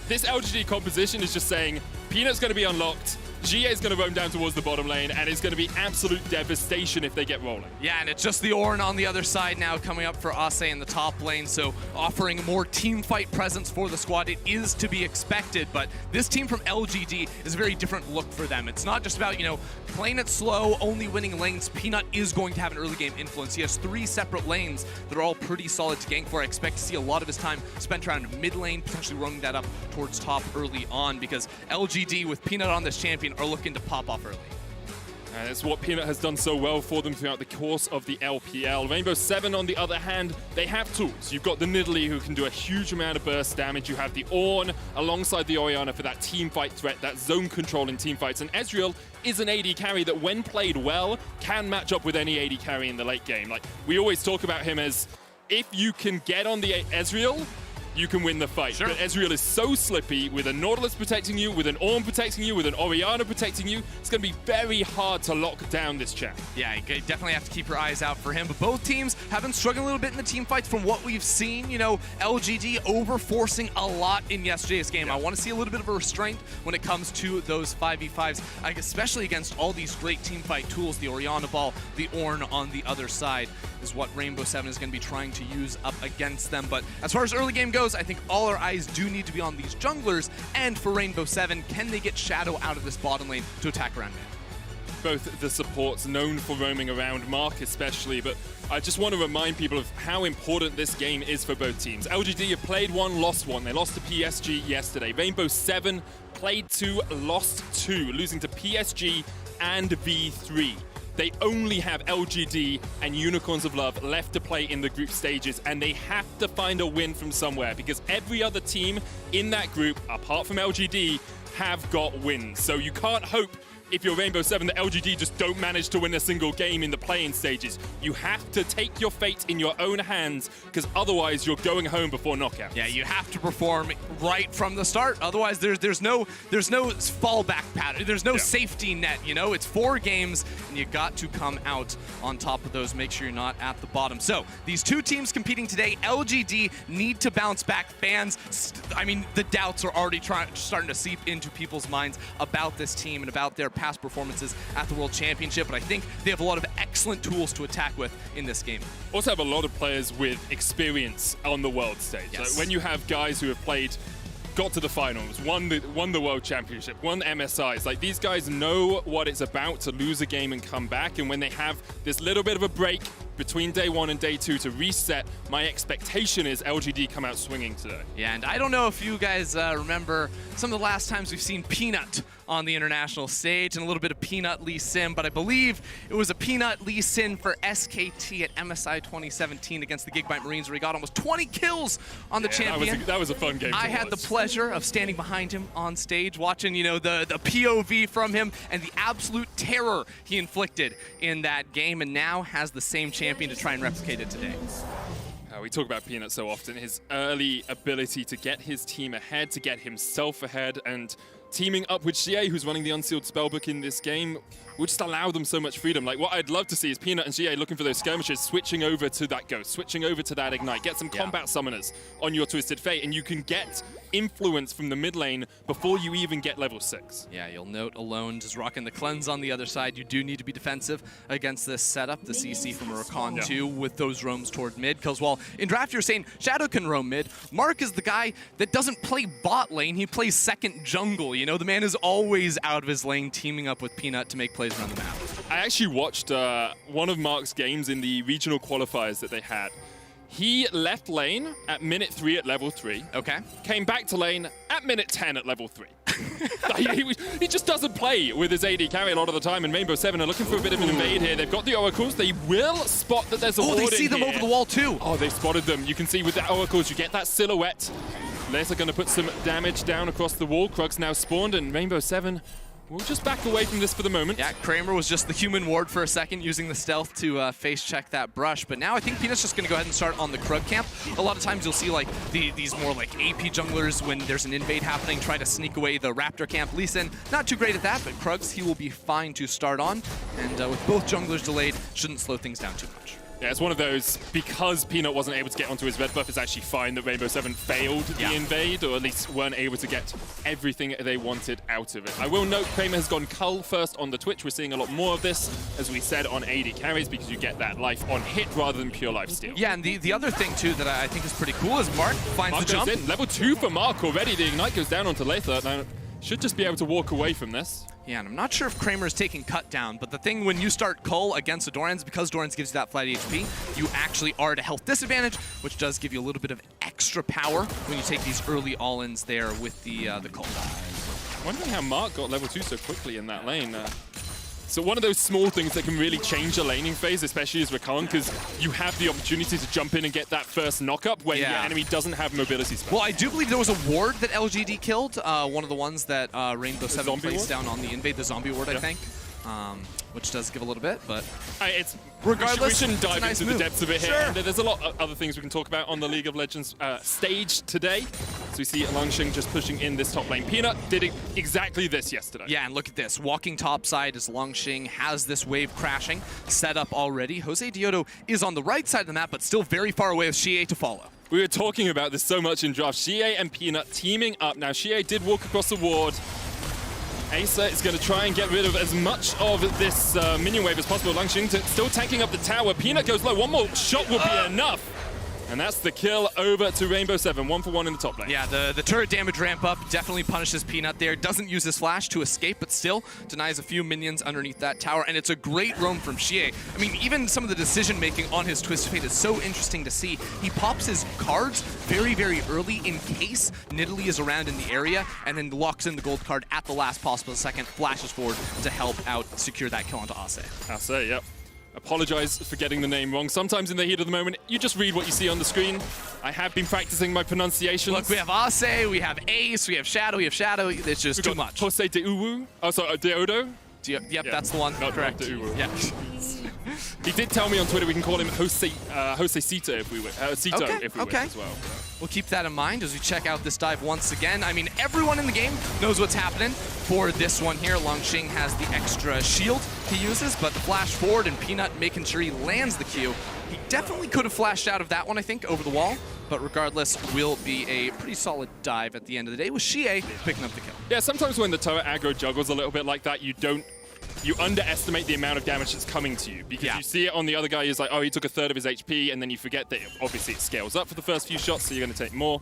This LGD composition is just saying Peanut's going to be unlocked, GA is going to roam down towards the bottom lane, and it's going to be absolute devastation if they get rolling. Yeah, and it's just the Ornn on the other side now coming up for Ase in the top lane, so offering more team fight presence for the squad. It is to be expected, but this team from LGD is a very different look for them. It's not just about, you know, playing it slow, only winning lanes. Peanut is going to have an early game influence. He has 3 separate lanes that are all pretty solid to gank for. I expect to see a lot of his time spent around mid lane, potentially roaming that up towards top early on, because LGD with Peanut on this champion are looking to pop off early. And it's what Peanut has done so well for them throughout the course of the LPL. Rainbow 7, on the other hand, they have tools. You've got the Nidalee, who can do a huge amount of burst damage. You have the Ornn alongside the Orianna for that team fight threat, that zone control in team fights. And Ezreal is an AD carry that, when played well, can match up with any AD carry in the late game. Like, we always talk about him as, if you can get on the Ezreal, you can win the fight. Sure. But Ezreal is so slippy, with a Nautilus protecting you, with an Ornn protecting you, with an Orianna protecting you. It's going to be very hard to lock down this champ. Yeah, you definitely have to keep your eyes out for him. But both teams have been struggling a little bit in the team fights from what we've seen. You know, LGD over-forcing a lot in yesterday's game. Yeah. I want to see a little bit of a restraint when it comes to those 5v5s, especially against all these great team fight tools. The Orianna ball, the Ornn on the other side is what Rainbow 7 is going to be trying to use up against them. But as far as early game goes, I think all our eyes do need to be on these junglers. And for Rainbow 7, can they get Shadow out of this bottom lane to attack around mid? Both the supports known for roaming around, Mark especially, but I just want to remind people of how important this game is for both teams. LGD have played 1, lost 1. They lost to PSG yesterday. Rainbow 7 played 2, lost 2, losing to PSG and V3. They only have LGD and Unicorns of Love left to play in the group stages, and they have to find a win from somewhere, because every other team in that group, apart from LGD, have got wins. So you can't hope, if you're Rainbow 7, that LGD just don't manage to win a single game in the play-in stages. You have to take your fate in your own hands, because otherwise you're going home before knockout. Yeah, you have to perform right from the start. Otherwise, there's no fallback pattern. There's no safety net. You know, it's 4 games, and you got to come out on top of those. Make sure you're not at the bottom. So these 2 teams competing today, LGD need to bounce back. Fans, I mean, the doubts are already starting to seep into people's minds about this team and about their past performances at the World Championship, but I think they have a lot of excellent tools to attack with in this game. Also have a lot of players with experience on the world stage. Yes. Like, when you have guys who have played, got to the finals, won the World Championship, won MSIs, like, these guys know what it's about to lose a game and come back, and when they have this little bit of a break between day 1 and day 2 to reset, my expectation is LGD come out swinging today. Yeah, and I don't know if you guys remember some of the last times we've seen Peanut on the international stage, and a little bit of Peanut Lee Sin, but I believe it was a Peanut Lee Sin for SKT at MSI 2017 against the Gigabyte Marines, where he got almost 20 kills on the champion. That was a fun game. I had the pleasure of standing behind him on stage, watching, you know, the POV from him and the absolute terror he inflicted in that game, and now has the same champion to try and replicate it today. We talk about Peanut so often, his early ability to get his team ahead, to get himself ahead, and teaming up with GA, who's running the Unsealed Spellbook in this game, will just allow them so much freedom. Like, what I'd love to see is Peanut and GA looking for those skirmishes, switching over to that Ghost, switching over to that Ignite, get some combat summoners on your Twisted Fate, and you can get influence from the mid lane before you even get level 6. Yeah, you'll note Alone just rocking the cleanse on the other side. You do need to be defensive against this setup. The CC from Rakan too, with those roams toward mid, because while in draft you're saying Shadow can roam mid, Mark is the guy that doesn't play bot lane, he plays second jungle. You know, the man is always out of his lane, teaming up with Peanut to make plays around the map. I actually watched one of Mark's games in the regional qualifiers that they had. He left lane at minute 3 at level 3. Okay. Came back to lane at minute 10 at level 3. he just doesn't play with his AD carry a lot of the time, and Rainbow 7 are looking for a bit of an invade here. They've got the Oracles. They will spot that there's a ward in here. They see them over the wall too. Oh, they spotted them. You can see with the Oracles, you get that silhouette. Lesa going to put some damage down across the wall. Krug's now spawned, and Rainbow 7 will just back away from this for the moment. Yeah, Kramer was just the human ward for a second, using the stealth to face check that brush. But now I think Peanut's just going to go ahead and start on the Krug camp. A lot of times you'll see like these more like AP junglers, when there's an invade happening, try to sneak away the Raptor camp. Lee Sin, not too great at that, but Krugs, he will be fine to start on. And with both junglers delayed, shouldn't slow things down too much. Yeah, it's one of those, because Peanut wasn't able to get onto his red buff, it's actually fine that Rainbow 7 failed the invade, or at least weren't able to get everything they wanted out of it. I will note Kramer has gone Cull first on the Twitch. We're seeing a lot more of this, as we said, on AD carries, because you get that life on hit rather than pure life steal. Yeah, and the other thing, too, that I think is pretty cool is Mark finds the jump. In. Level 2 for Mark already. The Ignite goes down onto Lather. Now, should just be able to walk away from this. Yeah, and I'm not sure if Kramer's taking cut down, but the thing when you start Cull against the Dorans, because Dorans gives you that flat HP, you actually are at a health disadvantage, which does give you a little bit of extra power when you take these early all-ins there with the Cull. I'm wondering how Mark got level 2 so quickly in that lane. So one of those small things that can really change a laning phase, especially as Rakan, because you have the opportunity to jump in and get that first knock-up when your enemy doesn't have mobility spell. Well, I do believe there was a ward that LGD killed, one of the ones that Rainbow 7 placed down on the invade, the zombie ward, I think. Which does give a little bit, but it's regardless, we shouldn't dive into the depths of it here. Sure. And there's a lot of other things we can talk about on the League of Legends stage today. So we see Longxing just pushing in this top lane. Peanut did exactly this yesterday. Yeah, and look at this. Walking topside as Longxing has this wave crashing set up already. Jose Diodo is on the right side of the map, but still very far away with Xie to follow. We were talking about this so much in draft. Xie and Peanut teaming up. Now, Xie did walk across the ward. Acer is going to try and get rid of as much of this minion wave as possible. Longxing still tanking up the tower. Peanut goes low. One more shot will be enough. And that's the kill over to Rainbow 7. 1 for 1 in the top lane. Yeah, the turret damage ramp up definitely punishes Peanut there. Doesn't use his flash to escape, but still denies a few minions underneath that tower. And it's a great roam from Xie. I mean, even some of the decision-making on his Twisted Fate is so interesting to see. He pops his cards very, very early in case Nidalee is around in the area, and then locks in the gold card at the last possible second, flashes forward to help out secure that kill onto Ase. Ase, yep. Apologize for getting the name wrong. Sometimes in the heat of the moment, you just read what you see on the screen. I have been practicing my pronunciations. Look, we have Ase, we have Ace, we have Shadow, It's just too much. Jose Deuwu. Oh, sorry, Deodo? Yep, that's the one. Not correct. Deuwu. Yeah. He did tell me on Twitter we can call him Jose Cito if we wish. If we wish as well. We'll keep that in mind as we check out this dive once again. I mean, everyone in the game knows what's happening for this one here. Longxing has the extra shield he uses, but the flash forward and Peanut making sure he lands the Q. He definitely could have flashed out of that one, I think, over the wall. But regardless, will be a pretty solid dive at the end of the day with Xie picking up the kill. Yeah, sometimes when the turret aggro juggles a little bit like that, you underestimate the amount of damage that's coming to you, because you see it on the other guy, he's like, oh, he took a third of his HP, and then you forget that obviously it scales up for the first few shots, so you're going to take more.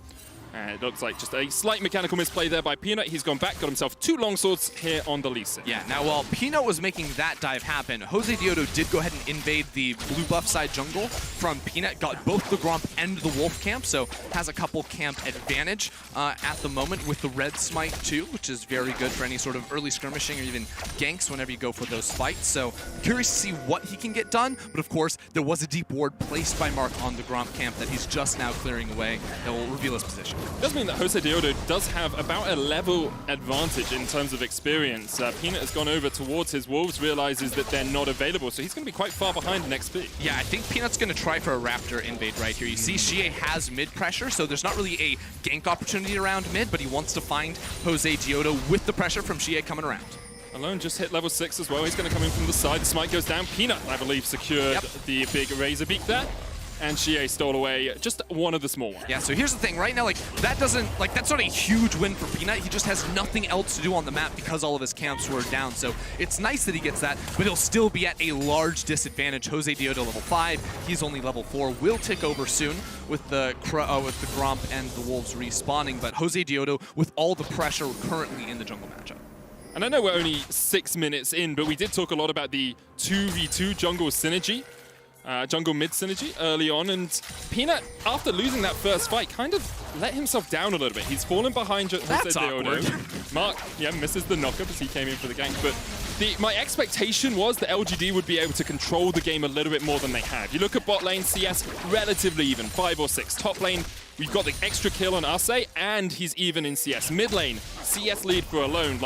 And it looks like just a slight mechanical misplay there by Peanut. He's gone back, got himself 2 longswords here on the Lee Sin. Yeah, now while Peanut was making that dive happen, Jose Diodo did go ahead and invade the blue buff side jungle from Peanut, got both the Gromp and the Wolf camp, so has a couple camp advantage at the moment with the red smite too, which is very good for any sort of early skirmishing or even ganks whenever you go for those fights. So curious to see what he can get done, but of course there was a deep ward placed by Mark on the Gromp camp that he's just now clearing away that will reveal his position. It does mean that Jose Diodo does have about a level advantage in terms of experience. Peanut has gone over towards his Wolves, realizes that they're not available, so he's going to be quite far behind in XP. Yeah, I think Peanut's going to try for a Raptor invade right here. You see Xie has mid pressure, so there's not really a gank opportunity around mid, but he wants to find Jose Diodo with the pressure from Xie coming around. Alone just hit level 6 as well. He's going to come in from the side. The smite goes down. Peanut, I believe, secured the big Razor Beak there. And Xie stole away just one of the small ones. Yeah, so here's the thing. Right now, that's not a huge win for Peanut. He just has nothing else to do on the map because all of his camps were down. So it's nice that he gets that, but he'll still be at a large disadvantage. Jose Diodo level 5. He's only level 4. Will tick over soon with the Gromp and the Wolves respawning, but Jose Diodo with all the pressure currently in the jungle matchup. And I know we're only 6 minutes in, but we did talk a lot about the 2v2 jungle synergy. Jungle mid synergy early on, and Peanut, after losing that first fight, kind of let himself down a little bit. He's fallen behind Jose Diodo. Mark, misses the knockup as he came in for the gank, but my expectation was that LGD would be able to control the game a little bit more than they have. You look at bot lane, CS relatively even, 5 or 6. Top lane, we've got the extra kill on Ase, and he's even in CS. Mid lane, CS lead for Alone.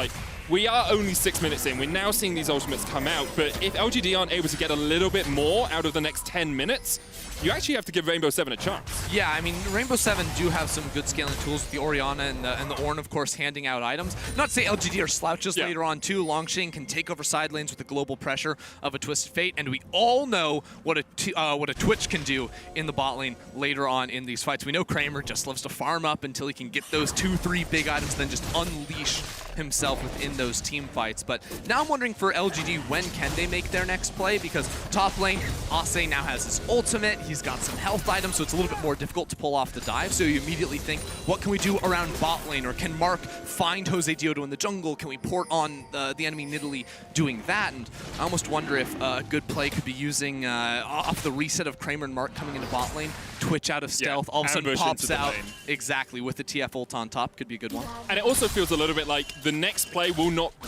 We are only 6 minutes in. We're now seeing these ultimates come out, but if LGD aren't able to get a little bit more out of the next 10 minutes, you actually have to give Rainbow 7 a chance. Yeah, I mean, Rainbow 7 do have some good scaling tools with the Orianna and the Ornn, of course, handing out items. Not to say LGD are slouches later on, too. Longsheng can take over side lanes with the global pressure of a Twisted Fate, and we all know what a Twitch can do in the bot lane later on in these fights. We know Kramer just loves to farm up until he can get those 2-3 big items, then just unleash himself within those team fights. But now I'm wondering for LGD, when can they make their next play? Because top lane, Ase now has his ultimate, he's got some health items, so it's a little bit more difficult to pull off the dive. So you immediately think, what can we do around bot lane? Or can Mark find Jose Diodo in the jungle? Can we port on the enemy Nidalee doing that? And I almost wonder if a good play could be using off the reset of Kramer and Mark coming into bot lane, Twitch out of stealth, all of a sudden pops out. Exactly, with the TF ult on top, could be a good one. And it also feels a little bit like the next play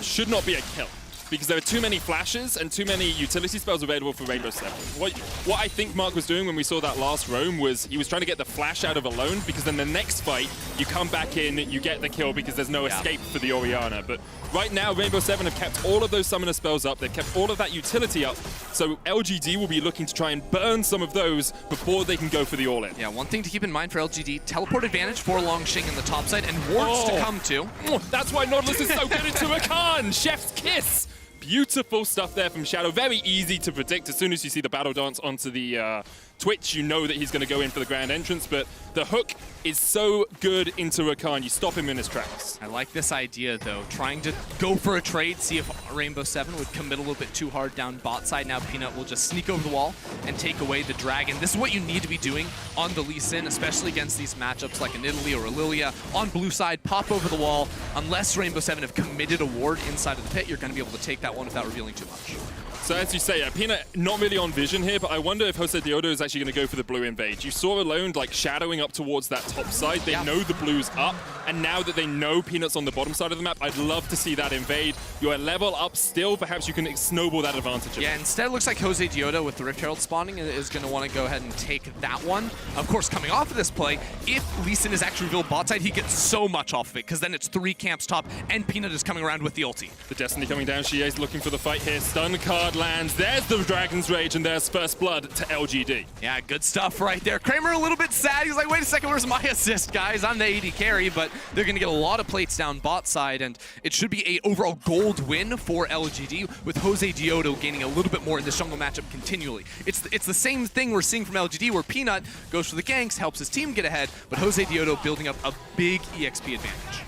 should not be a kill, because there are too many flashes and too many utility spells available for Rainbow 7. What I think Mark was doing when we saw that last roam was he was trying to get the flash out of Alone, because then the next fight, you come back in, you get the kill because there's no escape for the Orianna. But right now, Rainbow 7 have kept all of those summoner spells up, they've kept all of that utility up, so LGD will be looking to try and burn some of those before they can go for the all-in. Yeah, one thing to keep in mind for LGD, teleport advantage for Longsheng in the top side, and wards to come to. That's why Nautilus is so good into Rakan! Chef's kiss! Beautiful stuff there from Shadow. Very easy to predict. As soon as you see the battle dance onto the Twitch, you know that he's going to go in for the grand entrance, but the hook is so good into Rakan. You stop him in his tracks. I like this idea, though. Trying to go for a trade, see if Rainbow 7 would commit a little bit too hard down bot side. Now Peanut will just sneak over the wall and take away the dragon. This is what you need to be doing on the Lee Sin, especially against these matchups like a Nidalee or a Lilia. On blue side, pop over the wall. Unless Rainbow 7 have committed a ward inside of the pit, you're going to be able to take that one without revealing too much. So as you say, Peanut not really on vision here, but I wonder if Jose Diodo is actually going to go for the blue invade. You saw Alone like shadowing up towards that top side. They know the blue's up, and now that they know Peanut's on the bottom side of the map, I'd love to see that invade. You're a level up still, perhaps you can snowball that advantage. Yeah, instead it looks like Jose Diodo with the Rift Herald spawning is going to want to go ahead and take that one. Of course, coming off of this play, if Lee Sin is actually revealed bot side, he gets so much off of it, because then it's 3 camps top, and Peanut is coming around with the ulti. The Destiny coming down, Xie is looking for the fight here. Stun card lands, there's the Dragon's Rage, and there's first blood to LGD. Yeah, good stuff right there. Kramer a little bit sad. He's like, wait a second, where's my assist, guys? I'm the AD carry, but they're going to get a lot of plates down bot side, and it should be a overall gold win for LGD, with Jose Diodo gaining a little bit more in this jungle matchup continually. It's the same thing we're seeing from LGD, where Peanut goes for the ganks, helps his team get ahead, but Jose Diodo building up a big EXP advantage.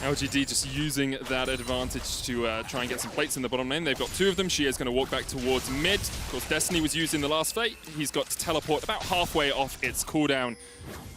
LGD just using that advantage to try and get some plates in the bottom lane. They've got 2 of them. Xie is going to walk back towards mid. Of course, Destiny was used in the last fight. He's got to teleport about halfway off its cooldown.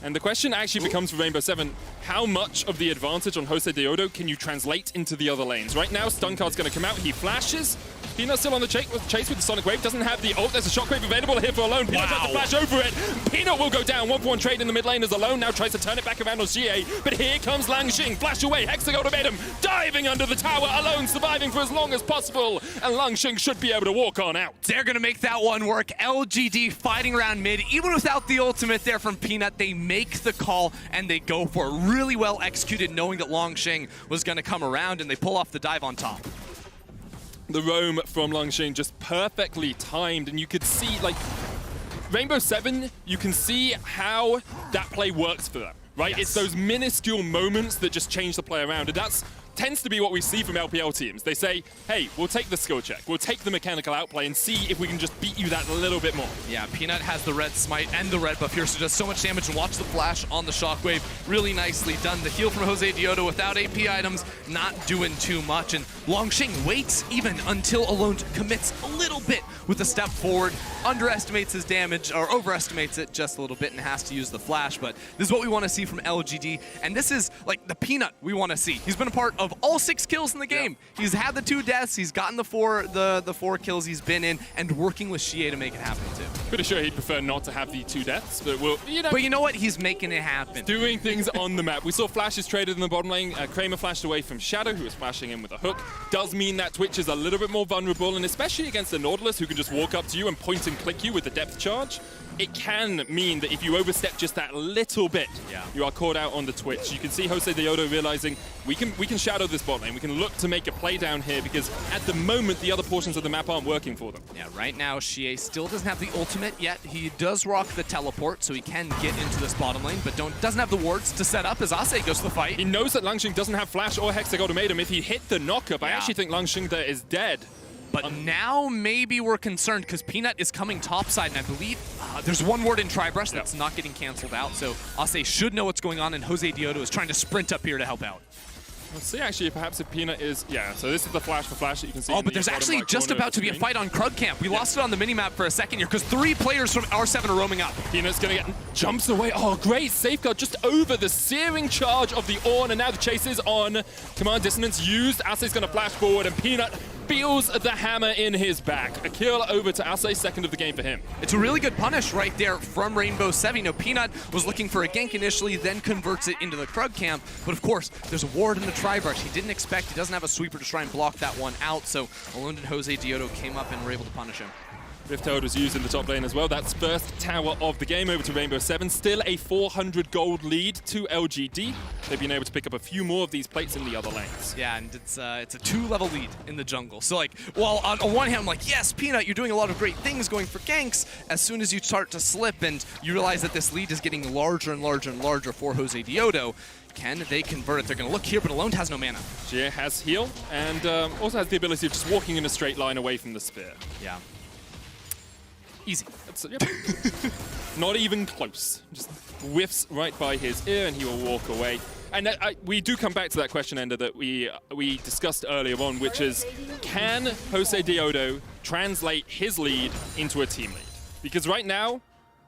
And the question actually becomes for Rainbow 7, how much of the advantage on Jose Diodo can you translate into the other lanes? Right now, Stun Card's going to come out. He flashes. Peanut's still on the chase with the Sonic Wave. Doesn't have the ult. There's a Shockwave available here for Alone. Peanut tries to flash over it. Peanut will go down. 1-for-1 trade in the mid lane as Alone now tries to turn it back around on Xie. But here comes Longsheng. Flash away. Hexagol to him. Diving under the tower. Alone surviving for as long as possible. And Longsheng should be able to walk on out. They're going to make that one work. LGD fighting around mid. Even without the ultimate there from Peanut, they make the call and they go for it. Really well executed, knowing that Longsheng was going to come around, and they pull off the dive on top. The roam from Longsheng just perfectly timed, and you could see, like, Rainbow 7, you can see how that play works for them, right? Yes. It's those minuscule moments that just change the play around, and that's tends to be what we see from LPL teams. They say, hey, we'll take the skill check, we'll take the mechanical outplay and see if we can just beat you that a little bit more. Yeah, Peanut has the red smite and the red buff here, so does so much damage, and watch the flash on the Shockwave. Really nicely done. The heal from Jose Diodo without AP items, not doing too much, and Longsheng waits even until Alone commits a little bit with a step forward, underestimates his damage, or overestimates it just a little bit, and has to use the flash. But this is what we want to see from LGD, and this is like the Peanut we want to see. He's been a part of all 6 kills in the game. Yeah. He's had the 2 deaths, he's gotten the 4 kills he's been in, and working with Xie to make it happen too. Pretty sure he'd prefer not to have the 2 deaths, but But you know what? He's making it happen. Doing things on the map. We saw flashes traded in the bottom lane. Kramer flashed away from Shadow, who was flashing in with a hook. Does mean that Twitch is a little bit more vulnerable, and especially against the Nautilus, who can just walk up to you and point and click you with the depth charge. it can mean that if you overstep just that little bit, Yeah. you are caught out on the Twitch. You can see Jose Deodo realizing we can shadow this bot lane. We can look to make a play down here because at the moment the other portions of the map aren't working for them. Yeah, right now Xie still doesn't have the ultimate yet. He does rock the teleport, so he can get into this bottom lane, but doesn't have the wards to set up as Ase goes to the fight. He knows that Langxing doesn't have flash or Hexag ultimatum. If he hit the knockup, I actually think Langxing there is dead. But now maybe we're concerned because Peanut is coming topside, and I believe there's one ward in Tribrush that's not getting canceled out, so Ase should know what's going on, and Jose Deodo is trying to sprint up here to help out. Let's see actually perhaps if Peanut is, yeah, so this is the flash for flash that you can see. Oh, but there's actually just about to be a fight on Krug Camp. We lost it on the minimap for a second here because 3 players from R7 are roaming up. Peanut's gonna get, jumps away. Oh, great safeguard just over the searing charge of the Ornn, and now the chase is on. Command dissonance used. Ase's gonna flash forward, and Peanut feels the hammer in his back. A kill over to Ase, second of the game for him. It's a really good punish right there from Rainbow 7. You know, Peanut was looking for a gank initially, then converts it into the Krug Camp. But of course, there's a ward in the Tribrush. He didn't expect, he doesn't have a sweeper to try and block that one out. So Alone and Jose Deodo came up and were able to punish him. Rift Herald was used in the top lane as well. That's first tower of the game over to Rainbow 7. Still a 400 gold lead to LGD. They've been able to pick up a few more of these plates in the other lanes. Yeah, and it's a 2-level lead in the jungle. So like, well, on one hand, I'm like, yes, Peanut, you're doing a lot of great things going for ganks. As soon as you start to slip and you realize that this lead is getting larger and larger and larger for Jose Deodo, can they convert it? They're going to look here, but Alone has no mana. Xie has heal and also has the ability of just walking in a straight line away from the spear. Yeah. Easy. Yep. Not even close. Just whiffs right by his ear and he will walk away. And we do come back to that question, Ender, that we discussed earlier on, which is, can Jose Deodo translate his lead into a team lead? Because right now,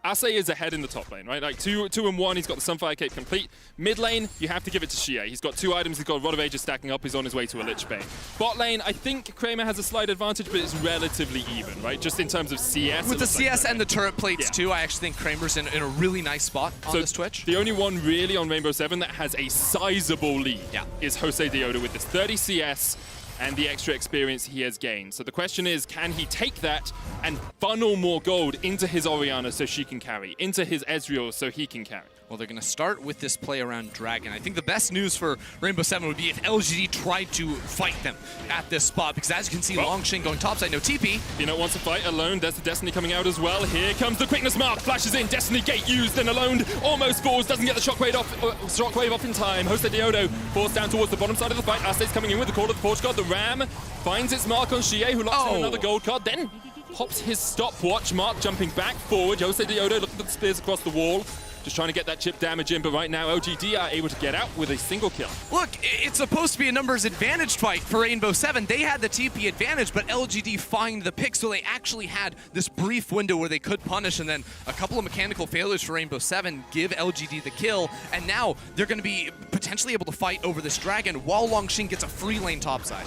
Ase is ahead in the top lane, right? Like 2 and 1, he's got the Sunfire Cape complete. Mid lane, you have to give it to Xie. He's got 2 items, he's got a Rod of Ages stacking up, he's on his way to a Lich Bane. Bot lane, I think Kramer has a slight advantage, but it's relatively even, right? Just in terms of CS. With the CS and the turret plates too, I actually think Kramer's in a really nice spot on this Twitch. The only one really on Rainbow 7 that has a sizable lead is Jose Deodo with this 30 CS and the extra experience he has gained. So the question is, can he take that and funnel more gold into his Orianna so she can carry, into his Ezreal so he can carry? Well, they're going to start with this play around Dragon. I think the best news for Rainbow 7 would be if LGD tried to fight them at this spot, because as you can see, Langxing going topside, no TP. Peanut wants to fight Alone. There's the Destiny coming out as well. Here comes the quickness mark, flashes in, Destiny Gate used, and Alone almost falls, doesn't get the shockwave off in time. Jose Deodo falls down towards the bottom side of the fight. Ase's coming in with the Call of the Porch Guard. The Ram finds its mark on Xie, who locks in another gold card, then pops his stopwatch mark, jumping back forward. Jose Deodo looking at the spears across the wall. Just trying to get that chip damage in, but right now LGD are able to get out with a single kill. Look, it's supposed to be a numbers advantage fight for Rainbow 7. They had the TP advantage, but LGD find the pick, so they actually had this brief window where they could punish, and then a couple of mechanical failures for Rainbow 7 give LGD the kill, and now they're going to be potentially able to fight over this dragon while Langxing gets a free lane topside.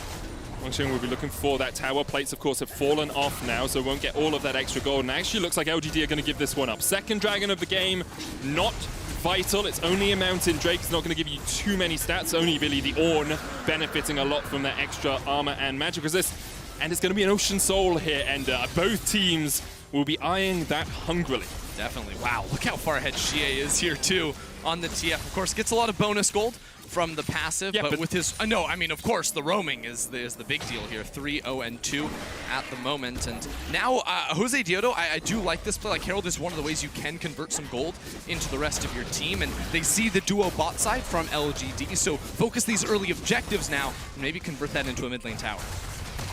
Langxing will be looking for that tower. Plates, of course, have fallen off now, so won't get all of that extra gold. And actually looks like LGD are going to give this one up. Second dragon of the game, not vital. It's only a Mountain Drake. It's not going to give you too many stats. Only really the Ornn benefiting a lot from that extra armor and magic resist. And it's going to be an Ocean Soul here, and both teams will be eyeing that hungrily. Definitely. Wow, look how far ahead Xie is here, too, on the TF. Of course, gets a lot of bonus gold from the passive, but with his... no, I mean, of course, the roaming is the big deal here. 3-0-2 at the moment. And now, Jose Deodo, I do like this play. Like, Herald is one of the ways you can convert some gold into the rest of your team. And they see the duo bot side from LGD, so focus these early objectives now and maybe convert that into a mid lane tower.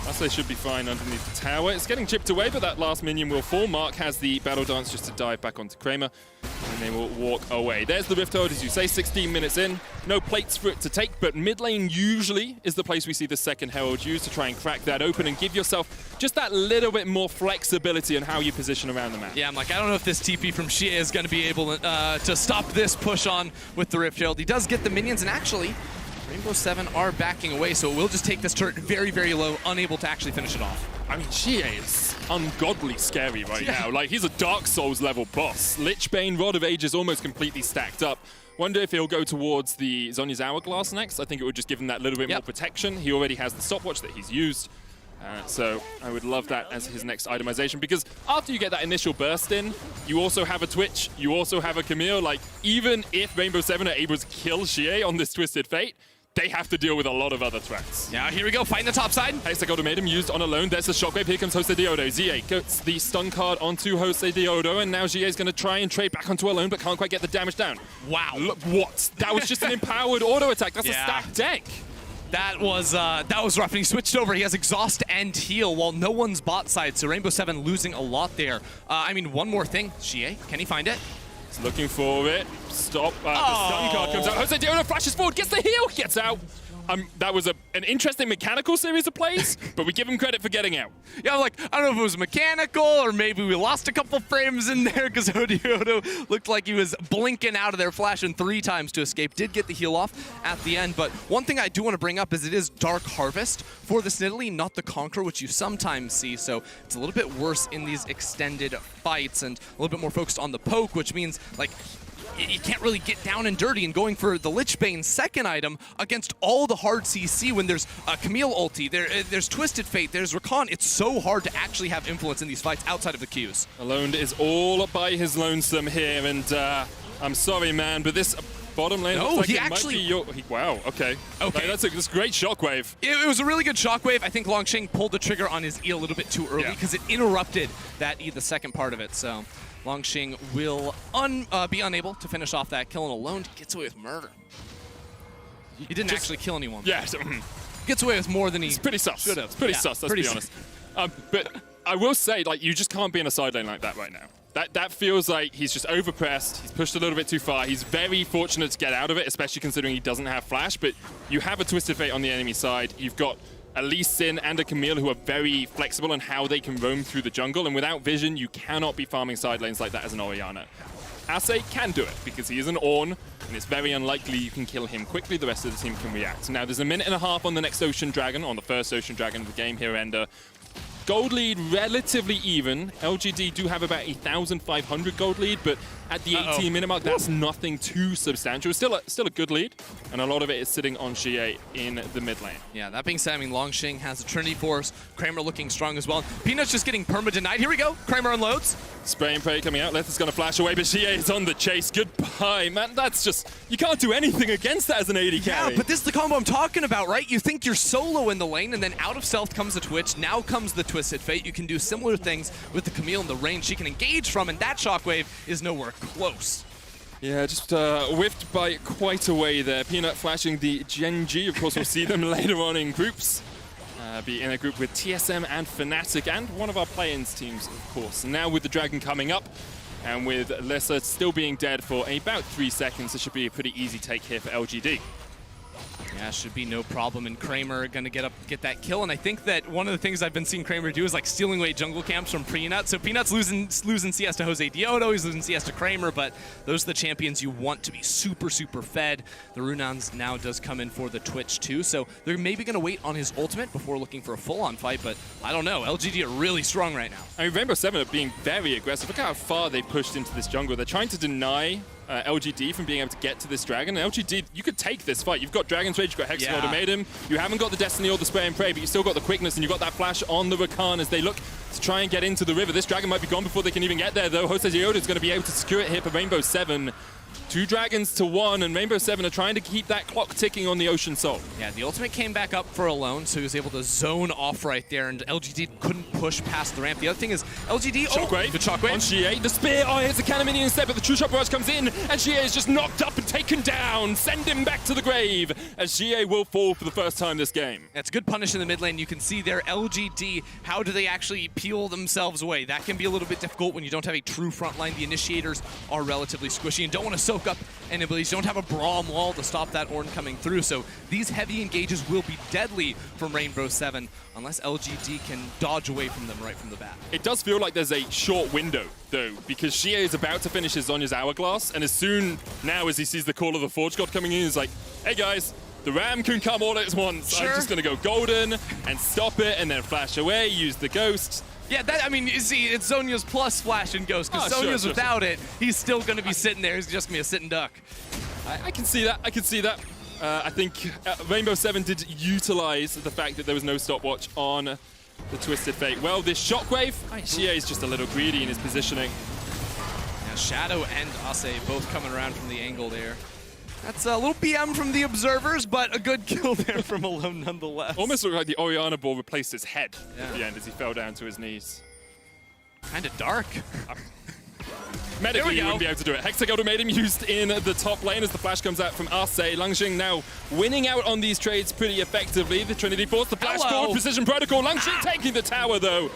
Ase should be fine underneath the tower. It's getting chipped away, but that last minion will fall. Mark has the Battle Dance just to dive back onto Kramer, and they will walk away. There's the Rift Herald, as you say, 16 minutes in. No plates for it to take, but mid lane usually is the place we see the second Herald used to try and crack that open and give yourself just that little bit more flexibility in how you position around the map. Yeah, I'm like, I don't know if this TP from Xie is going to be able to stop this push on with the Rift Herald. He does get the minions, and actually, Rainbow 7 are backing away, so it will just take this turret very, very low, unable to actually finish it off. I mean, Xie is ungodly scary right now. Like, he's a Dark Souls level boss. Lich Bane, Rod of Ages almost completely stacked up. Wonder if he'll go towards the Zhonya's Hourglass next. I think it would just give him that little bit more protection. He already has the stopwatch that he's used. So I would love that as his next itemization, because after you get that initial burst in, you also have a Twitch, you also have a Camille. Like, even if Rainbow Seven are able to kill Xie on this Twisted Fate, they have to deal with a lot of other threats. Yeah, here we go, fighting the top side. Hexagon made him used on alone. There's the shockwave. Here comes Jose Diodo. ZA gets the stun card onto Jose Diodo, and now Xie is going to try and trade back onto alone, but can't quite get the damage down. Wow. Look, what? That was just an empowered auto attack. That's a stacked deck. That was rough, and he switched over. He has exhaust and heal while no one's bot side, so Rainbow Seven losing a lot there. I mean, one more thing. Xie, can he find it? He's looking for it. Stop. The stun card comes out. Jose Diodo flashes forward, gets the heal, gets out. That was an interesting mechanical series of plays, but we give him credit for getting out. Yeah, like, I don't know if it was mechanical or maybe we lost a couple frames in there because Odiodo looked like he was blinking out of there, flashing 3 times to escape. Did get the heal off at the end, but one thing I do want to bring up is it is Dark Harvest for the Snidely, not the Conqueror, which you sometimes see, so it's a little bit worse in these extended fights and a little bit more focused on the poke, which means, like, you can't really get down and dirty, and going for the Lichbane's second item against all the hard CC when there's Camille ulti, there's Twisted Fate, there's Rakan. It's so hard to actually have influence in these fights outside of the Qs. Alone is all by his lonesome here, and I'm sorry, man, but this bottom lane looks like he it actually... might be wow, okay. Like, that's a great shockwave. It was a really good shockwave. I think Longsheng pulled the trigger on his E a little bit too early because it interrupted that E, the second part of it, so... Longsheng will be unable to finish off that kill, and alone gets away with murder. He didn't actually kill anyone. Yeah. Gets away with more than he It's pretty sus. should have. It's pretty sus, let's be honest. But I will say, like, you just can't be in a side lane like that right now. That feels like he's just overpressed. He's pushed a little bit too far. He's very fortunate to get out of it, especially considering he doesn't have flash. But you have a Twisted Fate on the enemy side. You've got a Lee Sin and a Camille who are very flexible in how they can roam through the jungle, and without vision, you cannot be farming side lanes like that as an Orianna. Ace can do it because he is an Ornn, and it's very unlikely you can kill him quickly. The rest of the team can react. Now, there's a minute and a half on the next Ocean Dragon, on the first Ocean Dragon of the game here, and gold lead relatively even. LGD do have about 1,500 gold lead, but at the 18-minute mark, that's nothing too substantial. Still a good lead, and a lot of it is sitting on Xie in the mid lane. Yeah, that being said, I mean, Longsheng has a Trinity Force. Kramer looking strong as well. Peanut's just getting perma-denied. Here we go. Kramer unloads. Spray and pray coming out. Leth is going to flash away, but Xie is on the chase. Goodbye, man. That's just... You can't do anything against that as an AD carry. Yeah, but this is the combo I'm talking about, right? You think you're solo in the lane, and then out of stealth comes the Twitch. Now comes the Twisted Fate. You can do similar things with the Camille in the range she can engage from, and that shockwave is nowhere close. Yeah, just whiffed by quite a way there. Peanut flashing the Genji. Of course, we'll see them later on in groups. Be in a group with TSM and Fnatic, and one of our play-ins teams, of course. Now with the Dragon coming up, and with Lissa still being dead for about 3 seconds, this should be a pretty easy take here for LGD. Yeah, should be no problem, and Kramer gonna get that kill, and I think that one of the things I've been seeing Kramer do is like stealing away jungle camps from Peanut. So Peanut's losing CS to Jose Diodo, he's losing CS to Kramer, but those are the champions you want to be super, super fed. The Runans now does come in for the Twitch too, so they're maybe gonna wait on his ultimate before looking for a full-on fight, but I don't know, LGD are really strong right now. I mean, Rainbow Seven are being very aggressive. Look how far they pushed into this jungle. They're trying to deny LGD from being able to get to this dragon. And LGD, you could take this fight. You've got Dragon's Rage, you've got Hexagon Ultimatum. You haven't got the Destiny or the Spray and Pray, but you still got the quickness, and you've got that flash on the Rakan as they look to try and get into the river. This dragon might be gone before they can even get there, though. Jose Diodo is going to be able to secure it here for Rainbow Seven. 2 dragons to 1, and Rainbow Seven are trying to keep that clock ticking on the Ocean Soul. Yeah, the ultimate came back up for alone, so he was able to zone off right there, and LGD couldn't push past the ramp. The other thing is, LGD... Shockwave. The shockwave. On Xie. The spear. Oh, here's a cannon minion instead, but the True Shot Barrage comes in, and Xie is just knocked up and taken down. Send him back to the grave, as Xie will fall for the first time this game. That's good punish in the mid lane. You can see there, LGD, how do they actually peel themselves away? That can be a little bit difficult when you don't have a true front line. The initiators are relatively squishy and don't want to soak up any abilities. Don't have a Braum wall to stop that Ornn coming through, so these heavy engages will be deadly from Rainbow Seven unless LGD can dodge away from them right from the bat. It does feel like there's a short window, though, because Xie is about to finish his Zhonya's Hourglass, and as soon now as he sees the call of the Forge God coming in, he's like, hey guys, the Ram can come all at once. Sure. I'm just going to go Golden and stop it and then flash away, use the Ghost. Yeah, that, I mean, you see, it's Zhonya's plus Flash and Ghost, because Zhonya's without it, he's still going to be sitting there. He's just going to be a sitting duck. I can see that. I can see that. I think Rainbow Seven did utilize the fact that there was no stopwatch on the Twisted Fate. Well, this Shockwave, GA is just a little greedy in his positioning. Yeah, Shadow and Ase both coming around from the angle there. That's a little BM from the observers, but a good kill there from Alone nonetheless. Almost looked like the Orianna ball replaced his head at the end as he fell down to his knees. Kind of dark. Medically, he wouldn't be able to do it. Hexagon made him used in the top lane as the flash comes out from Ase. Langxing now winning out on these trades pretty effectively. The Trinity Force, the flash forward, Precision Protocol. Langxing taking the tower, though.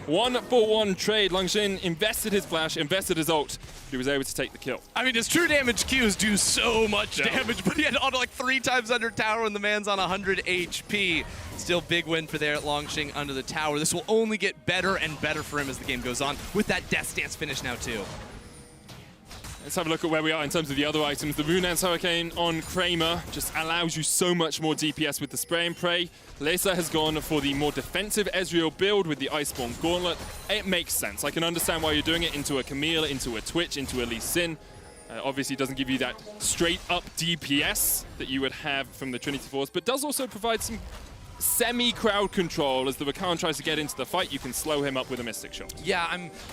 1-for-1 trade. Langxing invested his flash, invested his ult. He was able to take the kill. I mean, his true damage Qs do so much damage, but he had auto like 3 times under tower and the man's on 100 HP. Still big win for there at Langxing under the tower. This will only get better and better for him as the game goes on, with that Death Stance finish now too. Let's have a look at where we are in terms of the other items. The Runeance Hurricane on Kramer just allows you so much more DPS with the Spray and Pray. Lesa has gone for the more defensive Ezreal build with the Iceborne Gauntlet. It makes sense. I can understand why you're doing it into a Camille, into a Twitch, into a Lee Sin. Obviously, it doesn't give you that straight-up DPS that you would have from the Trinity Force, but does also provide some semi-crowd control. As the Rakan tries to get into the fight, you can slow him up with a Mystic Shot. Yeah,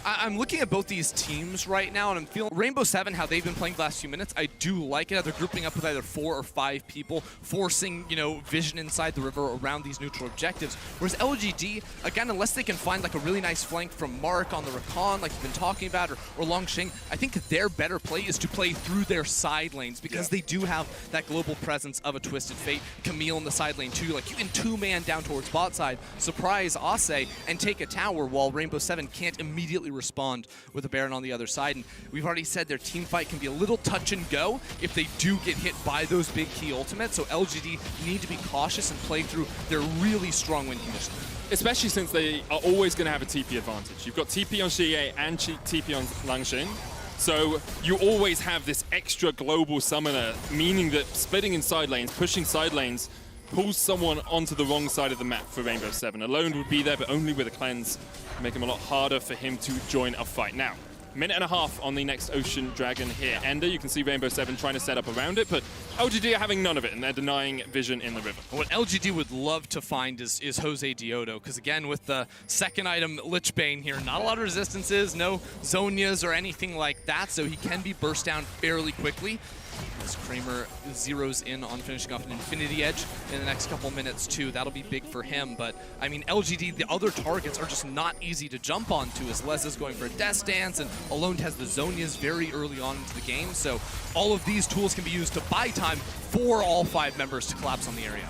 I'm looking at both these teams right now, and I'm feeling Rainbow 7, how they've been playing the last few minutes. I do like it, how they're grouping up with either 4 or 5 people, forcing, you know, vision inside the river around these neutral objectives. Whereas LGD, again, unless they can find like a really nice flank from Mark on the Rakan, like you've been talking about, or Langxing, I think their better play is to play through their side lanes, because they do have that global presence of a Twisted Fate, Camille in the side lane too. Like, you can two-man down towards bot side, surprise Ase, and take a tower while Rainbow 7 can't immediately respond with a Baron on the other side. And we've already said their team fight can be a little touch and go if they do get hit by those big key ultimates, so LGD need to be cautious and play through their really strong win condition. Especially since they are always going to have a TP advantage. You've got TP on GA and TP on Langxing. So you always have this extra global summoner, meaning that splitting in side lanes, pushing side lanes, pulls someone onto the wrong side of the map for Rainbow 7. Alone would be there, but only with a cleanse. Make him a lot harder for him to join a fight. Now, minute and a half on the next Ocean Dragon here. Ender, you can see Rainbow 7 trying to set up around it, but LGD are having none of it, and they're denying vision in the river. What LGD would love to find is Jose Diodo, because again, with the second item, Lich Bane here, not a lot of resistances, no Zonias or anything like that, so he can be burst down fairly quickly. As Kramer zeroes in on finishing off an Infinity Edge in the next couple minutes too. That'll be big for him, but I mean, LGD, the other targets are just not easy to jump onto, as Les is going for a Death Dance, and Alone has the Zonias very early on into the game, so all of these tools can be used to buy time for all 5 members to collapse on the area.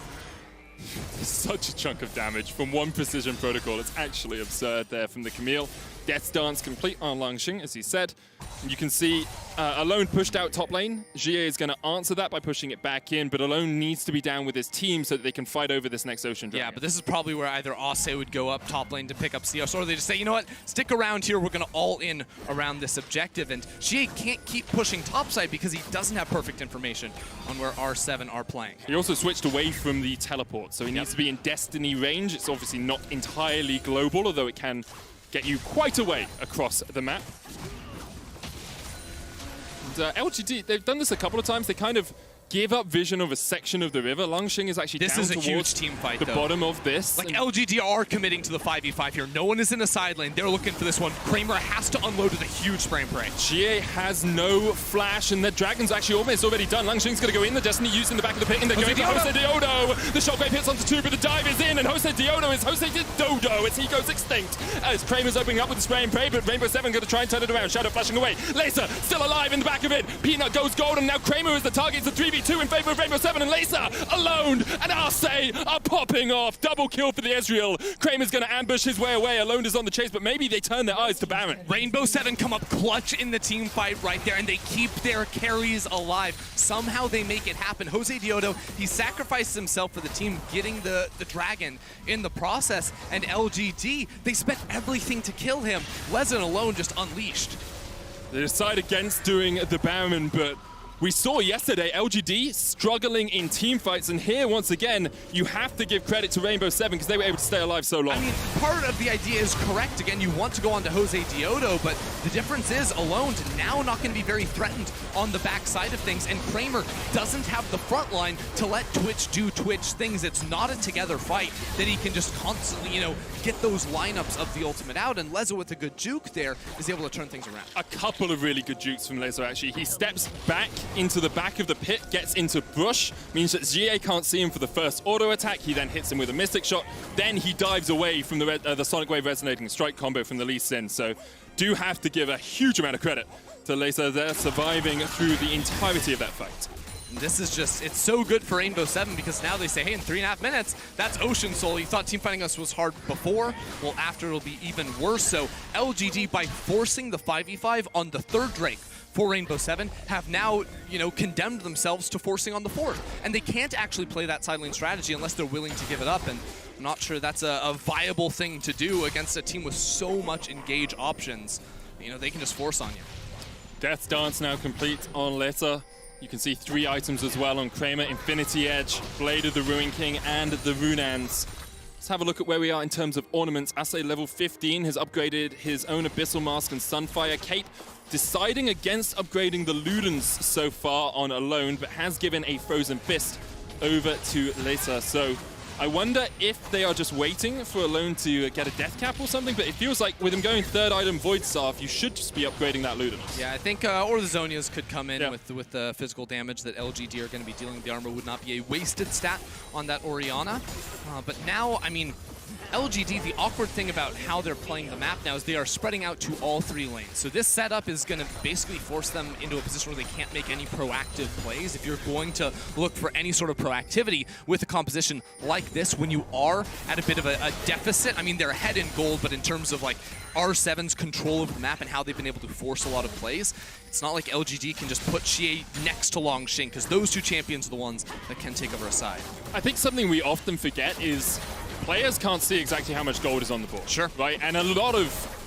Such a chunk of damage from one Precision Protocol. It's actually absurd there from the Camille. Death Dance complete on Langxing, as he said. And you can see Alone pushed out top lane. GA is going to answer that by pushing it back in, but Alone needs to be down with his team so that they can fight over this next Ocean Dragon. Yeah, but this is probably where either Ase would go up top lane to pick up CS, or they just say, you know what, stick around here, we're going to all in around this objective. And GA can't keep pushing topside because he doesn't have perfect information on where R7 are playing. He also switched away from the teleport, so he needs to be in Destiny range. It's obviously not entirely global, although it can get you quite a way across the map. And LGD, they've done this a couple of times. They kind of give up vision of a section of the river. Langxing is actually this down is a towards huge team fight, the though. bottom of this. Like, LGD are committing to the 5v5 here. No one is in a side lane. They're looking for this one. Kramer has to unload with a huge spray and pray. GA has no flash, and the Dragon's actually almost already done. Langxing's going to go in. The Destiny used in the back of the pit, and they're going to Jose Diodo. The shockwave hits onto 2, but the dive is in, and Jose Diodo is Jose Dodo as he goes extinct. As Kramer's opening up with the spray and pray, but Rainbow 7 going to try and turn it around. Shadow flashing away. Lesa still alive in the back of it. Peanut goes gold, and now Kramer is the target. It's a 3v2 in favor of Rainbow 7, and Lesa Alone and Ase are popping off. Double kill for the Ezreal. Kramer's going to ambush his way away. Alone is on the chase, but maybe they turn their eyes to Baron. Rainbow 7 come up clutch in the team fight right there, and they keep their carries alive. Somehow they make it happen. Jose Diodo, he sacrificed himself for the team, getting the Dragon in the process, and LGD, they spent everything to kill him. Les and Alone just unleashed. They decide against doing the Baron, but we saw yesterday LGD struggling in team fights, and here, once again, you have to give credit to Rainbow 7 because they were able to stay alive so long. I mean, part of the idea is correct. Again, you want to go on to Jose Diodo, but the difference is Alone now not going to be very threatened on the backside of things, and Kramer doesn't have the front line to let Twitch do Twitch things. It's not a together fight that he can just constantly, get those lineups of the ultimate out, and Lezo with a good juke there is able to turn things around. A couple of really good jukes from Lezo, actually. He steps back into the back of the pit, gets into brush, means that GA can't see him for the first auto attack. He then hits him with a Mystic Shot. Then he dives away from the Sonic Wave Resonating Strike combo from the Lee Sin. So do have to give a huge amount of credit to Lezo there, surviving through the entirety of that fight. This is just, it's so good for Rainbow 7 because now they say, hey, in 3.5 minutes, that's Ocean Soul. You thought teamfighting us was hard before. Well, after it'll be even worse. So LGD, by forcing the 5v5 on the third Drake for Rainbow 7, have now, condemned themselves to forcing on the fourth. And they can't actually play that side lane strategy unless they're willing to give it up. And I'm not sure that's a viable thing to do against a team with so much engage options. They can just force on you. Death Dance now complete on Letta. You can see 3 items as well on Kramer: Infinity Edge, Blade of the Ruin King, and the Runans. Let's have a look at where we are in terms of ornaments. Assay level 15 has upgraded his own Abyssal Mask and Sunfire Cape, deciding against upgrading the Ludens so far on Alone, but has given a Frozen Fist over to Letta. So I wonder if they are just waiting for Alone to get a death cap or something, but it feels like with him going third item Void Staff, you should just be upgrading that Ludens. Yeah, I think, or the Zonias could come in with the physical damage that LGD are going to be dealing. The armor would not be a wasted stat on that Orianna. But now, I mean, LGD, the awkward thing about how they're playing the map now is they are spreading out to all 3 lanes. So this setup is going to basically force them into a position where they can't make any proactive plays. If you're going to look for any sort of proactivity with a composition like this, when you are at a bit of a deficit, I mean, they're ahead in gold, but in terms of like R7's control of the map and how they've been able to force a lot of plays, it's not like LGD can just put Xie next to Longxing, because those 2 champions are the ones that can take over a side. I think something we often forget is players can't see exactly how much gold is on the board. Sure. Right? And a lot of,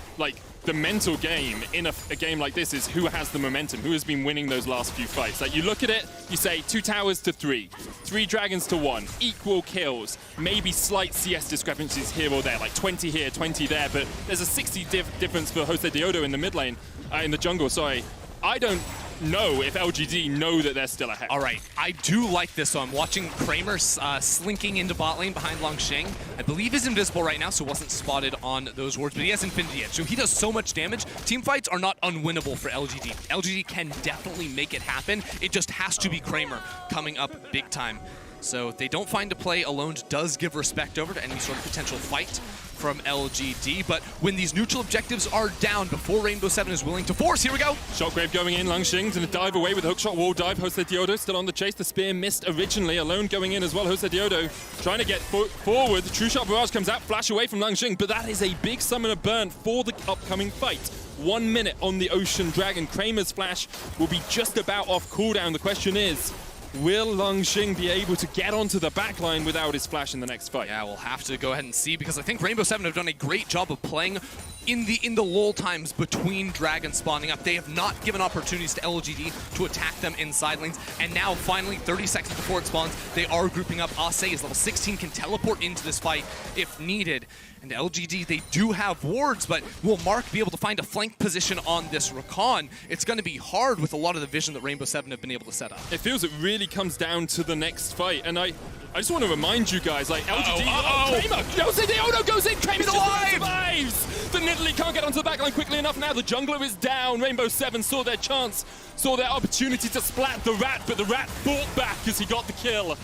the mental game in a game like this is who has the momentum, who has been winning those last few fights. Like, you look at it, you say 2 towers to 3, 3 dragons to 1, equal kills, maybe slight CS discrepancies here or there, like 20 here, 20 there, but there's a 60 difference for Jose Diodo in the mid lane, in the jungle, sorry. I don't know if LGD know that they're still ahead. All right, I do like this. So I'm watching Kramer slinking into bot lane behind Longxing. I believe he's invisible right now, so wasn't spotted on those wards, but he has Infinity Edge, so he does so much damage. Team fights are not unwinnable for LGD. LGD can definitely make it happen. It just has to be Kramer coming up big time. So if they don't find a play, Alone does give respect over to any sort of potential fight from LGD. But when these neutral objectives are down before Rainbow 7 is willing to force, here we go. Shockwave going in, Longxing's gonna dive away with a hookshot wall dive. Jose Diodo still on the chase. The spear missed originally. Alone going in as well. Jose Diodo trying to get forward. The True Shot Barrage comes out, flash away from Longxing, but that is a big summoner burn for the upcoming fight. 1 minute on the Ocean Dragon. Kramer's flash will be just about off cooldown. The question is, will Longxing be able to get onto the backline without his flash in the next fight? Yeah, we'll have to go ahead and see, because I think Rainbow 7 have done a great job of playing in the lull times between dragons spawning up. They have not given opportunities to LGD to attack them in side lanes, and now finally 30 seconds before it spawns, they are grouping up. Assay is level 16, can teleport into this fight if needed. And LGD, they do have wards, but will Mark be able to find a flank position on this Rakan? It's going to be hard with a lot of the vision that Rainbow 7 have been able to set up. It feels it really comes down to the next fight, and I just want to remind you guys, like, LGD, Kramer, Jose Diodo goes in, Kramer just survives! The Nidalee can't get onto the backline quickly enough. Now the jungler is down. Rainbow 7 saw their chance, saw their opportunity to splat the rat, but the rat fought back as he got the kill.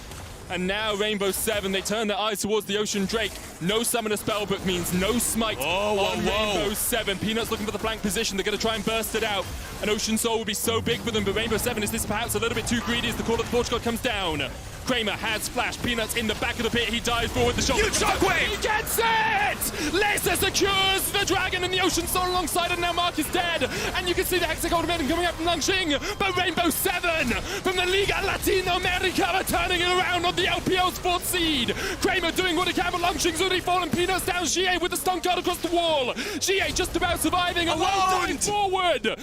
And now Rainbow 7, they turn their eyes towards the Ocean Drake. No Summoner Spellbook means no smite on Rainbow 7. Peanuts looking for the flank position. They're going to try and burst it out. An Ocean Soul will be so big for them, but Rainbow 7, is this perhaps a little bit too greedy as the Call of the Forge God comes down? Kramer has flash. Peanuts in the back of the pit. He dives forward. The Huge shockwave! He gets it! Lessa secures the Dragon and the Ocean Soul alongside, and now Mark is dead. And you can see the Hexagon Momentum coming up from Longxing. But Rainbow 7 from the Liga Latino America are turning it around on the LPL's 4th seed. Kramer doing what he can, but Longxing's already fallen. Peanuts down. Xie with the stun card across the wall. Xie just about surviving. Alone forward.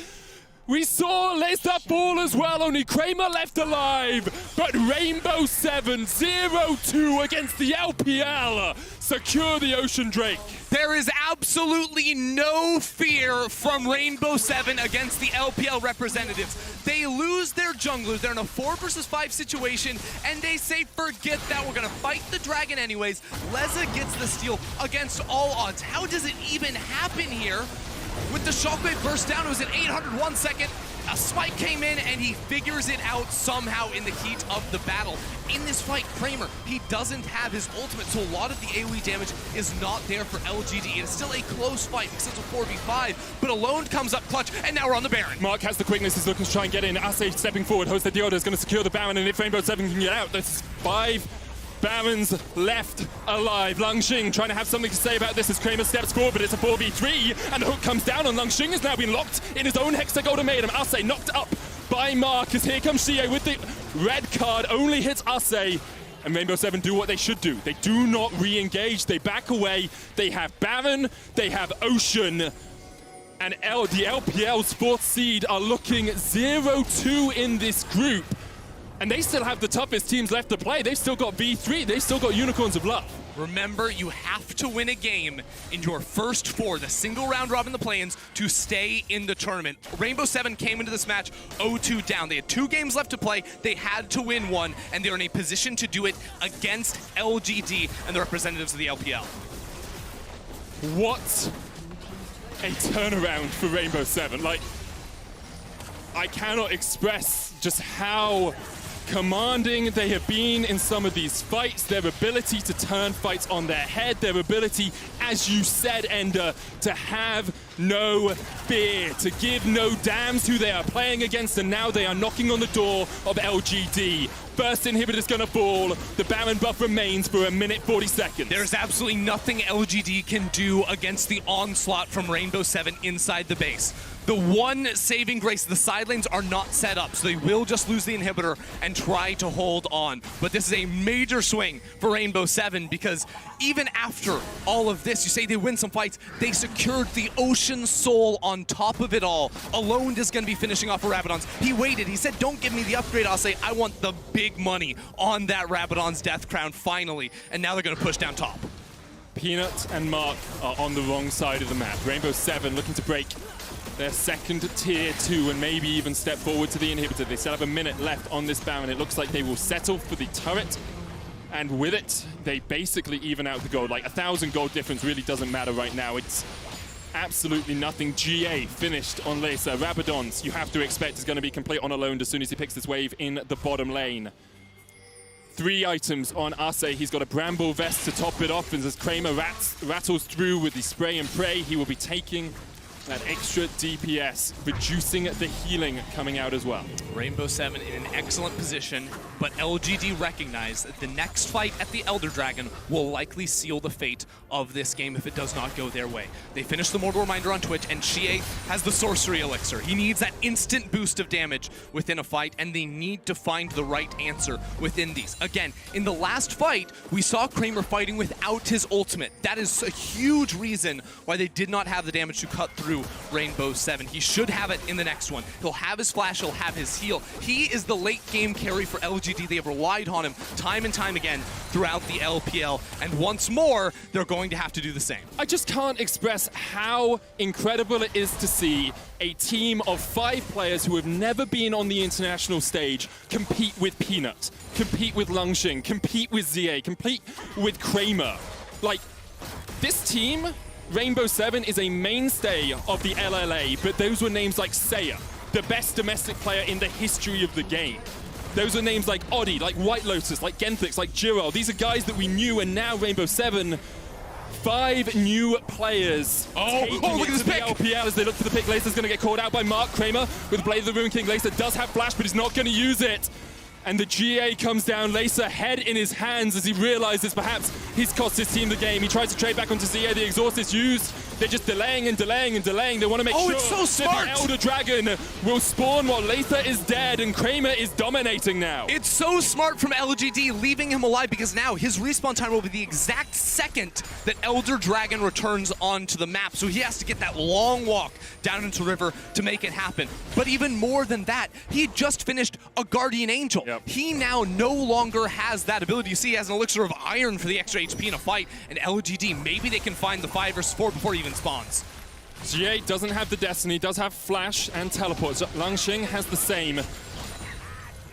We saw Laser fall as well, only Kramer left alive, but Rainbow 7 0-2 against the LPL secure the Ocean Drake. There is absolutely no fear from Rainbow 7 against the LPL representatives. They lose their junglers, they're in a 4 versus 5 situation, and they say, forget that, we're gonna fight the dragon anyways. Leza gets the steal against all odds. How does it even happen here? With the shockwave burst down, it was an 801 second. A spike came in and he figures it out somehow in the heat of the battle. In this fight, Kramer, he doesn't have his ultimate, so a lot of the AoE damage is not there for LGD. It is still a close fight because it's a 4v5, but Alone comes up clutch, and now we're on the Baron. Mark has the quickness, he's looking to try and get in. Ase stepping forward, Jose Dioda is going to secure the Baron, and if Rainbow 7 can get out, that's 5 Barons left alive. Lang Xing trying to have something to say about this as Kramer steps forward, but it's a 4v3, and the hook comes down, and Lang Xing has now been locked in his own hexagonum. Ase knocked up by Mark as here comes Xie with the red card, only hits Ase. And Rainbow 7 do what they should do. They do not re-engage, they back away. They have Baron, they have Ocean, and the LPL's 4th seed are looking 0-2 in this group. And they still have the toughest teams left to play. They've still got V3. They've still got Unicorns of Love. Remember, you have to win a game in your first 4, the single round robin, the play-ins, to stay in the tournament. Rainbow 7 came into this match 0-2 down. They had 2 games left to play. They had to win 1, and they're in a position to do it against LGD and the representatives of the LPL. What a turnaround for Rainbow 7. Like, I cannot express just how commanding they have been in some of these fights, their ability to turn fights on their head, their ability, as you said, Ender, to have no fear, to give no damns who they are playing against, and now they are knocking on the door of LGD. First inhibitor's gonna fall, the Baron buff remains for a minute 40 seconds. There's absolutely nothing LGD can do against the onslaught from Rainbow 7 inside the base. The one saving grace, the side lanes are not set up, so they will just lose the inhibitor and try to hold on. But this is a major swing for Rainbow 7 because even after all of this, you say they win some fights, they secured the Ocean Soul on top of it all. Alone is going to be finishing off for Rabadon's. He waited, he said, don't give me the upgrade, I'll say, I want the big money on that Rabadon's Death Crown finally. And now they're going to push down top. Peanut and Mark are on the wrong side of the map. Rainbow 7 looking to break their second tier 2 and maybe even step forward to the inhibitor. They still have a minute left on this Baron. It looks like they will settle for the turret. And with it, they basically even out the gold. Like 1,000 gold difference really doesn't matter right now. It's absolutely nothing. GA finished on Laser. Rabadon's, you have to expect, is going to be complete on Alone as soon as he picks this wave in the bottom lane. 3 items on Ase. He's got a Bramble Vest to top it off, and as Kramer rattles through with the spray and pray, he will be taking that extra DPS, reducing the healing coming out as well. Rainbow 7 in an excellent position, but LGD recognize that the next fight at the Elder Dragon will likely seal the fate of this game if it does not go their way. They finished the Mortal Reminder on Twitch, and Xie has the Sorcery Elixir. He needs that instant boost of damage within a fight, and they need to find the right answer within these. Again, in the last fight, we saw Kramer fighting without his ultimate. That is a huge reason why they did not have the damage to cut through Rainbow 7. He should have it in the next one. He'll have his flash, he'll have his heal. He is the late game carry for LGD. They have relied on him time and time again throughout the LPL, and once more, they're going to have to do the same. I just can't express how incredible it is to see a team of 5 players who have never been on the international stage compete with Peanut, compete with Lang Xing, compete with Xie, compete with Kramer. Like, this team, Rainbow 7, is a mainstay of the LLA, but those were names like Saya, the best domestic player in the history of the game. Those are names like Oddie, like White Lotus, like Genthix, like Jiro. These are guys that we knew, and now Rainbow 7, 5 new players taking look it at to this the pick. LPL as they look for the pick. Lacer's going to get called out by Mark. Kramer with Blade of the Ruin King. Lacer does have flash, but he's not going to use it. And the GA comes down, Lacer head in his hands as he realizes perhaps he's cost his team the game. He tries to trade back onto Xie, the exhaust is used. They're just delaying and delaying and delaying. They want to make sure it's so that smart. the Elder Dragon will spawn while Latha is dead and Kramer is dominating now. It's so smart from LGD leaving him alive because now his respawn time will be the exact second that Elder Dragon returns onto the map. So he has to get that long walk down into River to make it happen. But even more than that, he just finished a Guardian Angel. Yep. He now no longer has that ability. You see, he has an Elixir of Iron for the extra HP in a fight, and LGD, maybe they can find the 5 versus 4 before he even spawns. GA doesn't have the Destiny, does have Flash and Teleport. Langxing has the same.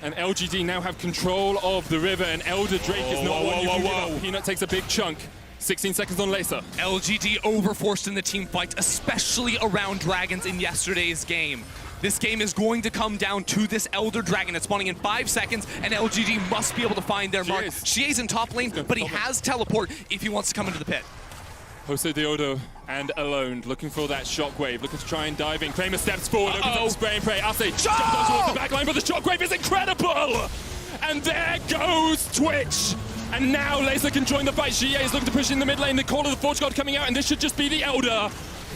And LGD now have control of the River, and Elder Drake is not one you can give up. Peanut takes a big chunk. 16 seconds on Latha. LGD overforced in the team fight, especially around dragons in yesterday's game. This game is going to come down to this Elder Dragon. It's spawning in 5 seconds, and LGD must be able to find their mark. Xie's in top lane, but he has teleport if he wants to come into the pit. Jose Diodo and Alone looking for that shockwave, looking to try and dive in. Kramer steps forward, opens up the spray and pray. Ase jumps towards the back line, but the shockwave is incredible! And there goes Twitch! And now Laser can join the fight. Xie is looking to push in the mid lane. The Call of the Forge God coming out, and this should just be the Elder.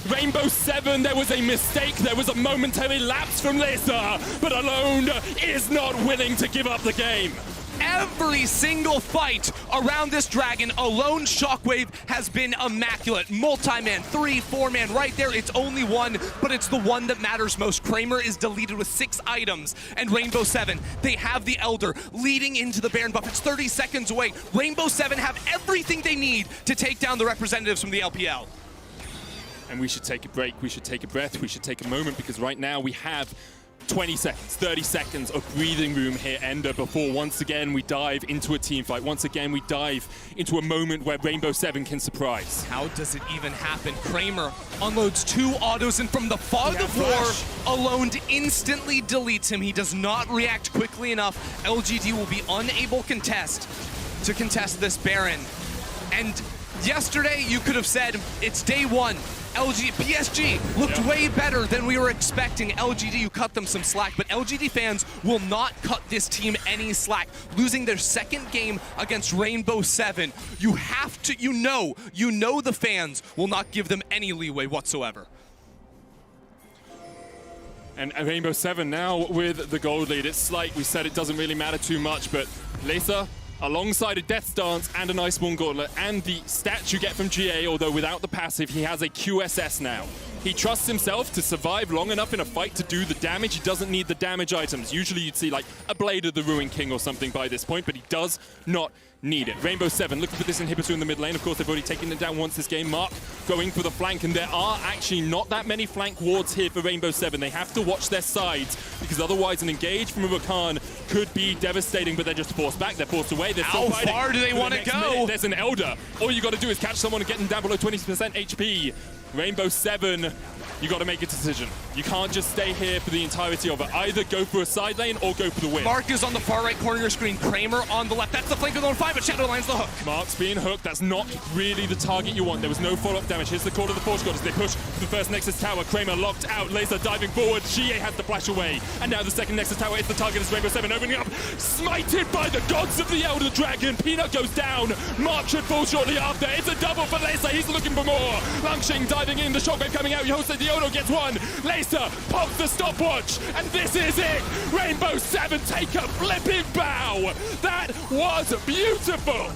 Rainbow 7, there was a mistake. There was a momentary lapse from Laser, but Alone is not willing to give up the game. Every single fight around this dragon, Alone Shockwave has been immaculate. Multi-man, 3, 4-man, right there. It's only one, but it's the one that matters most. Kramer is deleted with 6 items, and Rainbow 7, they have the Elder leading into the Baron buff. It's 30 seconds away. Rainbow 7 have everything they need to take down the representatives from the LPL. And we should take a break, we should take a breath, we should take a moment, because right now we have 20 seconds, 30 seconds of breathing room here, Ender, before once again we dive into a team fight. Once again we dive into a moment where Rainbow 7 can surprise. How does it even happen? Kramer unloads 2 autos, and from the fog of war, Alone instantly deletes him. He does not react quickly enough. LGD will be unable to contest this Baron. And yesterday you could have said, it's day 1. PSG looked way better than we were expecting. LGD, you cut them some slack, but LGD fans will not cut this team any slack. Losing their second game against Rainbow 7, you have to, you know the fans will not give them any leeway whatsoever. And Rainbow 7 now with the gold lead. It's like we said, it doesn't really matter too much, but Latha, alongside a Death Stance and an Iceborne Gauntlet and the stats you get from GA, although without the passive, he has a QSS now. He trusts himself to survive long enough in a fight to do the damage. He doesn't need the damage items. Usually you'd see like a Blade of the Ruin King or something by this point, but he does not need it. Rainbow 7 looking for this inhibitor in the mid lane. Of course, they've already taken it down once this game. Mark going for the flank, and there are actually not that many flank wards here for Rainbow 7. They have to watch their sides, because otherwise an engage from a Rakan could be devastating, but they're just forced back. They're forced away. They're still fighting. How far do they want to go? There's an Elder. All you got to do is catch someone and get them down below 20% HP. Rainbow 7, you got to make a decision. You can't just stay here for the entirety of it. Either go for a side lane or go for the win. Mark is on the far right corner of your screen. Kramer on the left. That's the flank of the 5, but Shadowline's the hook. Mark's being hooked. That's not really the target you want. There was no follow-up damage. Here's the Call of the Forge God as they push for the first Nexus Tower. Kramer locked out. Laser diving forward. GA has the flash away. And now the second Nexus Tower is the target as Rainbow 7 opening up. Smited by the gods of the Elder Dragon. Peanut goes down. Mark should fall shortly after. It's a double for Laser. He's looking for more. Langxing diving in. The shockwave coming out. Jose Diodo gets one. Laser pops the stopwatch. And this is it. Rainbow 7 take a flipping bow. That was beautiful.